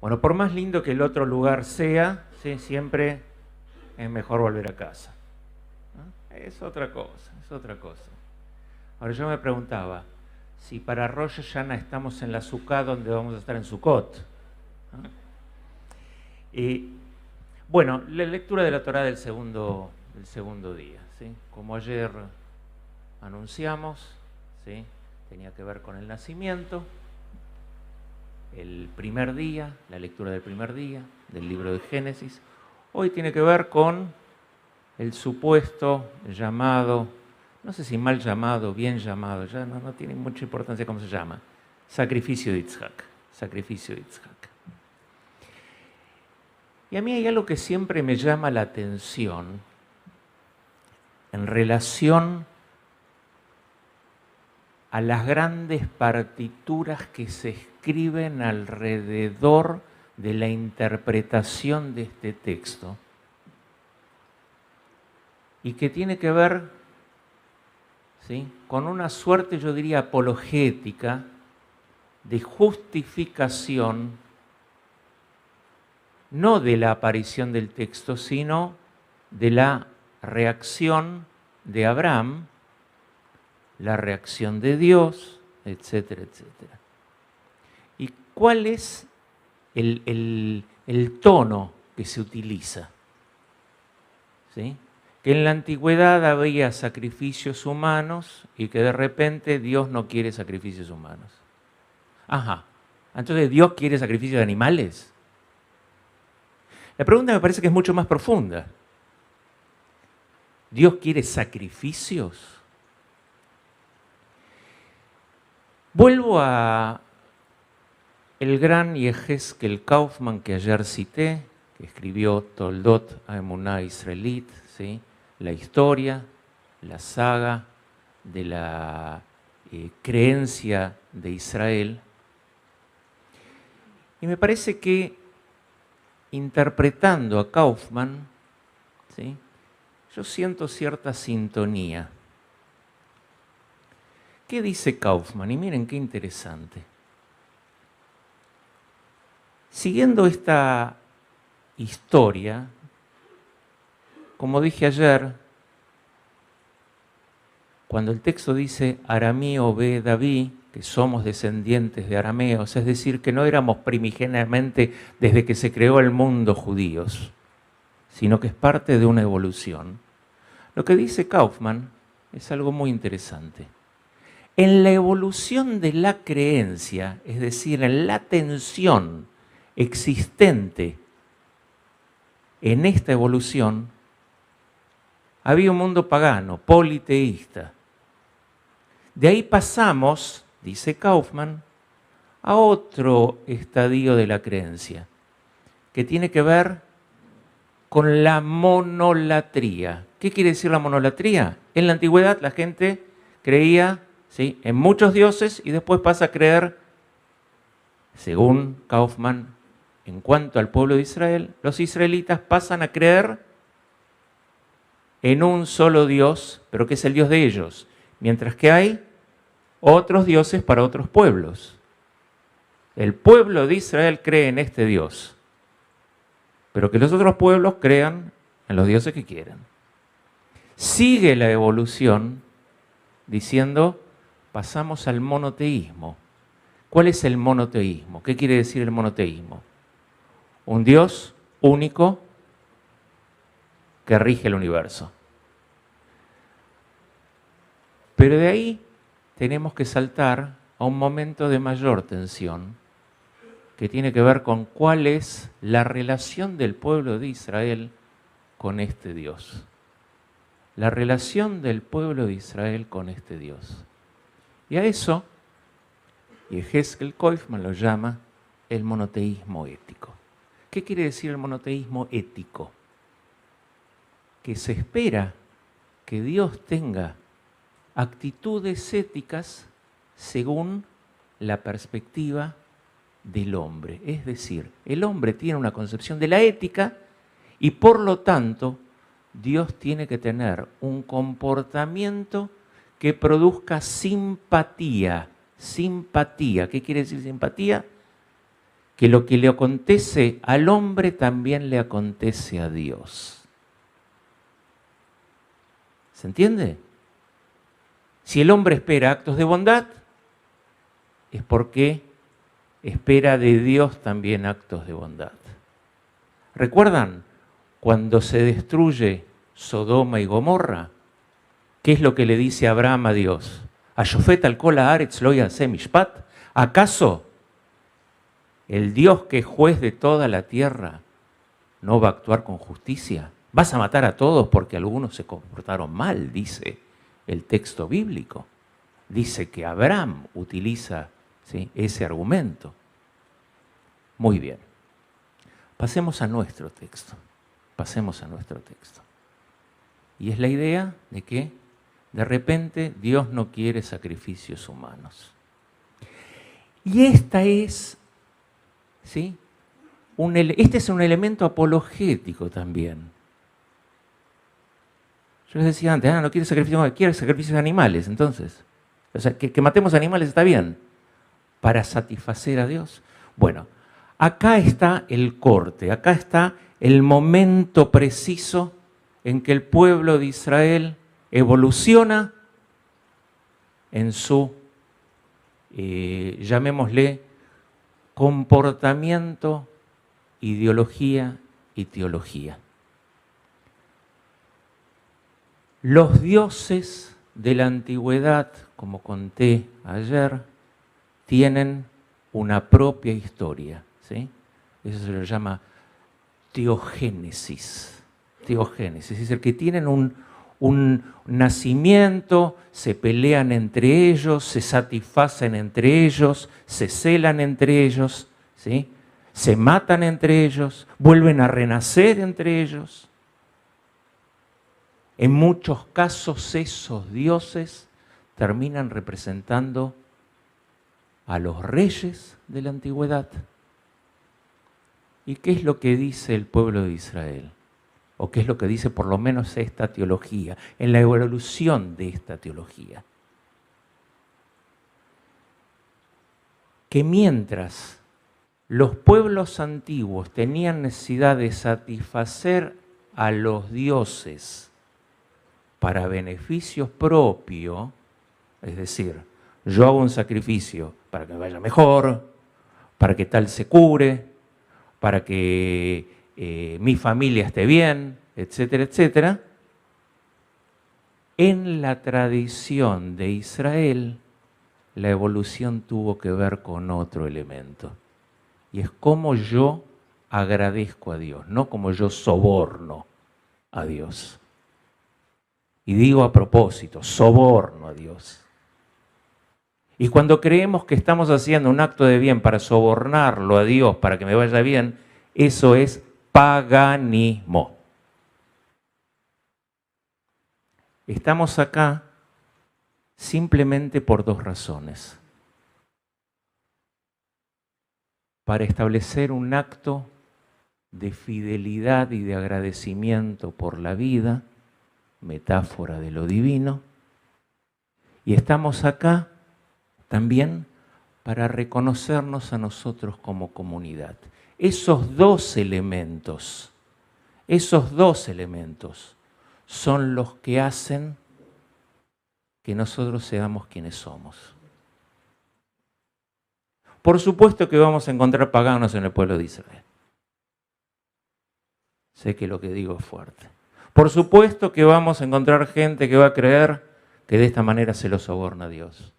Bueno, por más lindo que el otro lugar sea, ¿sí? Siempre es mejor volver a casa. ¿No? Es otra cosa, es otra cosa. Ahora yo me preguntaba, si para Rosh Hashanah estamos en la Sukkah, ¿dónde vamos a estar en Sukkot? ¿No? Y bueno, la lectura de la Torá del segundo día, ¿sí? Como ayer anunciamos, ¿sí? Tenía que ver con el nacimiento, el primer día, la lectura del primer día del libro de Génesis. Hoy tiene que ver con el supuesto llamado, no sé si mal llamado, bien llamado, ya no tiene mucha importancia cómo se llama, sacrificio de Yitzhak, sacrificio de Yitzhak. Y a mí hay algo que siempre me llama la atención en relación a las grandes partituras que se escriben alrededor de la interpretación de este texto y que tiene que ver, ¿sí?, con una suerte, yo diría, apologética de justificación no de la aparición del texto, sino de la reacción de Abraham, la reacción de Dios, etcétera, etcétera. ¿Y cuál es el tono que se utiliza? ¿Sí? Que en la antigüedad había sacrificios humanos y que de repente Dios no quiere sacrificios humanos. Ajá, entonces ¿Dios quiere sacrificios de animales? La pregunta me parece que es mucho más profunda. ¿Dios quiere sacrificios? Vuelvo a el gran Yehezkel Kaufman que ayer cité, que escribió Toldot Haemuná Israelit, ¿sí?, la historia, la saga de la creencia de Israel. Y me parece que interpretando a Kaufman, ¿sí?, yo siento cierta sintonía. ¿Qué dice Kaufman? Y miren qué interesante. Siguiendo esta historia, como dije ayer, cuando el texto dice Arameo ve David, que somos descendientes de arameos, es decir, que no éramos primigeniamente desde que se creó el mundo judíos, sino que es parte de una evolución. Lo que dice Kaufman es algo muy interesante. En la evolución de la creencia, es decir, en la tensión existente en esta evolución, había un mundo pagano, politeísta. De ahí pasamos, dice Kaufman, a otro estadio de la creencia, que tiene que ver con la monolatría. ¿Qué quiere decir la monolatría? En la antigüedad la gente creía, ¿sí?, en muchos dioses y después pasa a creer, según Kaufman, en cuanto al pueblo de Israel, los israelitas pasan a creer en un solo Dios, pero que es el Dios de ellos, mientras que hay otros dioses para otros pueblos. El pueblo de Israel cree en este Dios, pero que los otros pueblos crean en los dioses que quieran. Sigue la evolución diciendo, pasamos al monoteísmo. ¿Cuál es el monoteísmo? ¿Qué quiere decir el monoteísmo? Un Dios único que rige el universo. Pero de ahí tenemos que saltar a un momento de mayor tensión que tiene que ver con cuál es la relación del pueblo de Israel con este Dios. La relación del pueblo de Israel con este Dios. Y a eso, Yehezkel Kaufman lo llama el monoteísmo ético. ¿Qué quiere decir el monoteísmo ético? Que se espera que Dios tenga actitudes éticas según la perspectiva del hombre. Es decir, el hombre tiene una concepción de la ética y por lo tanto Dios tiene que tener un comportamiento que produzca simpatía. Simpatía. ¿Qué quiere decir simpatía? que lo que le acontece al hombre también le acontece a Dios. ¿Se entiende? Si el hombre espera actos de bondad, es porque espera de Dios también actos de bondad. ¿Recuerdan cuando se destruye Sodoma y Gomorra? ¿Qué es lo que le dice Abraham a Dios? ¿Ashofet al kol haaretz lo ya'aseh mishpat? ¿Acaso el Dios que es juez de toda la tierra no va a actuar con justicia? ¿Vas a matar a todos porque algunos se comportaron mal?, dice el texto bíblico. Dice que Abraham utiliza, ¿sí?, ese argumento. Muy bien. Pasemos a nuestro texto. Pasemos a nuestro texto. Y es la idea de que de repente Dios no quiere sacrificios humanos. Y esta es, ¿sí?, este es un elemento apologético también. Yo les decía antes, no quiere sacrificios humanos, quiere sacrificios de animales, entonces. O sea, que matemos animales está bien, para satisfacer a Dios. Bueno, acá está el corte, acá está el momento preciso en que el pueblo de Israel evoluciona en su, llamémosle, comportamiento, ideología y teología. Los dioses de la antigüedad, como conté ayer, tienen una propia historia, ¿sí? Eso se lo llama teogénesis. Teogénesis, es decir, que tienen un nacimiento, se pelean entre ellos, se satisfacen entre ellos, se celan entre ellos, ¿sí?, se matan entre ellos, vuelven a renacer entre ellos. En muchos casos esos dioses terminan representando a los reyes de la antigüedad. ¿Y qué es lo que dice el pueblo de Israel? ¿O qué es lo que dice por lo menos esta teología, en la evolución de esta teología? Que mientras los pueblos antiguos tenían necesidad de satisfacer a los dioses para beneficio propio, es decir, yo hago un sacrificio para que me vaya mejor, para que tal se cure, para que mi familia esté bien, etcétera, etcétera. En la tradición de Israel, la evolución tuvo que ver con otro elemento. Y es cómo yo agradezco a Dios, no como yo soborno a Dios. Y digo a propósito, soborno a Dios. Y cuando creemos que estamos haciendo un acto de bien para sobornarlo a Dios, para que me vaya bien, eso es paganismo. Estamos acá simplemente por dos razones. Para establecer un acto de fidelidad y de agradecimiento por la vida, metáfora de lo divino, y estamos acá también para reconocernos a nosotros como comunidad. Esos dos elementos son los que hacen que nosotros seamos quienes somos. Por supuesto que vamos a encontrar paganos en el pueblo de Israel. Sé que lo que digo es fuerte. Por supuesto que vamos a encontrar gente que va a creer que de esta manera se lo soborna a Dios.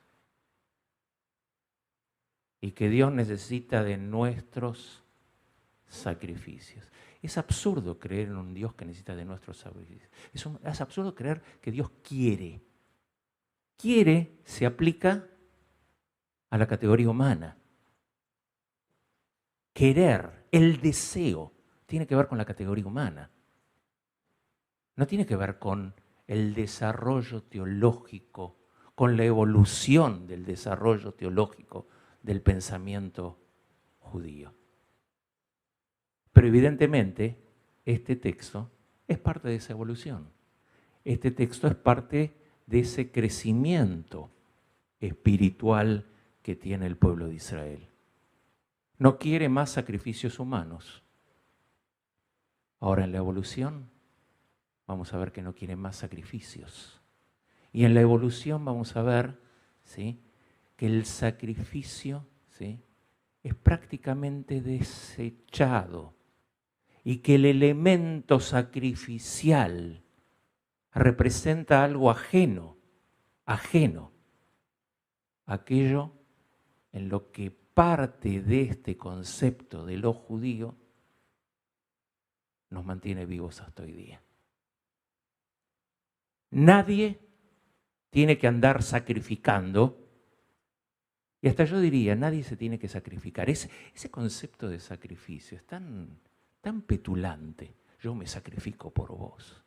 Y que Dios necesita de nuestros sacrificios. Es absurdo creer en un Dios que necesita de nuestros sacrificios. Es absurdo creer que Dios quiere. Quiere se aplica a la categoría humana. Querer, el deseo, tiene que ver con la categoría humana. No tiene que ver con el desarrollo teológico, con la evolución del desarrollo teológico del pensamiento judío. Pero evidentemente este texto es parte de esa evolución. Este texto es parte de ese crecimiento espiritual que tiene el pueblo de Israel. no quiere más sacrificios humanos. Ahora en la evolución vamos a ver que no quiere más sacrificios. Y en la evolución vamos a ver, ¿sí?, que el sacrificio, ¿sí?, es prácticamente desechado y que el elemento sacrificial representa algo ajeno, aquello en lo que parte de este concepto de lo judío nos mantiene vivos hasta hoy día. Nadie tiene que andar sacrificando, y hasta yo diría, nadie se tiene que sacrificar. Ese concepto de sacrificio es tan petulante. Yo me sacrifico por vos.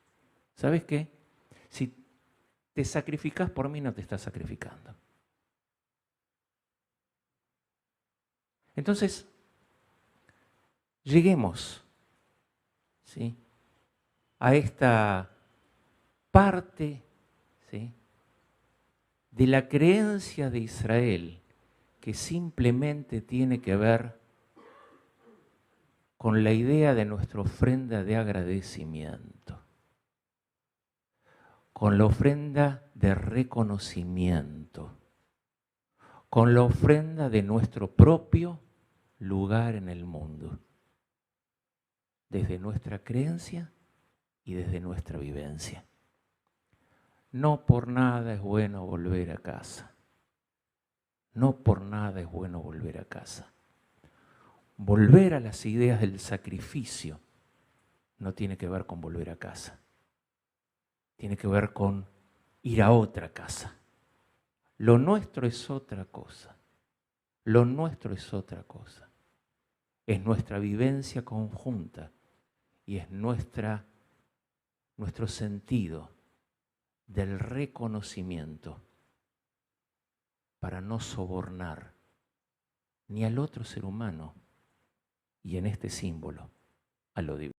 ¿Sabes qué? Si te sacrificas por mí, no te estás sacrificando. Entonces, lleguemos, ¿sí?, a esta parte, ¿sí?, de la creencia de Israel, que simplemente tiene que ver con la idea de nuestra ofrenda de agradecimiento, con la ofrenda de reconocimiento, con la ofrenda de nuestro propio lugar en el mundo, desde nuestra creencia y desde nuestra vivencia. No por nada es bueno volver a casa. No por nada es bueno volver a casa. Volver a las ideas del sacrificio no tiene que ver con volver a casa. Tiene que ver con ir a otra casa. Lo nuestro es otra cosa. Lo nuestro es otra cosa. Es nuestra vivencia conjunta y es nuestro sentido del reconocimiento para no sobornar ni al otro ser humano y en este símbolo a lo divino.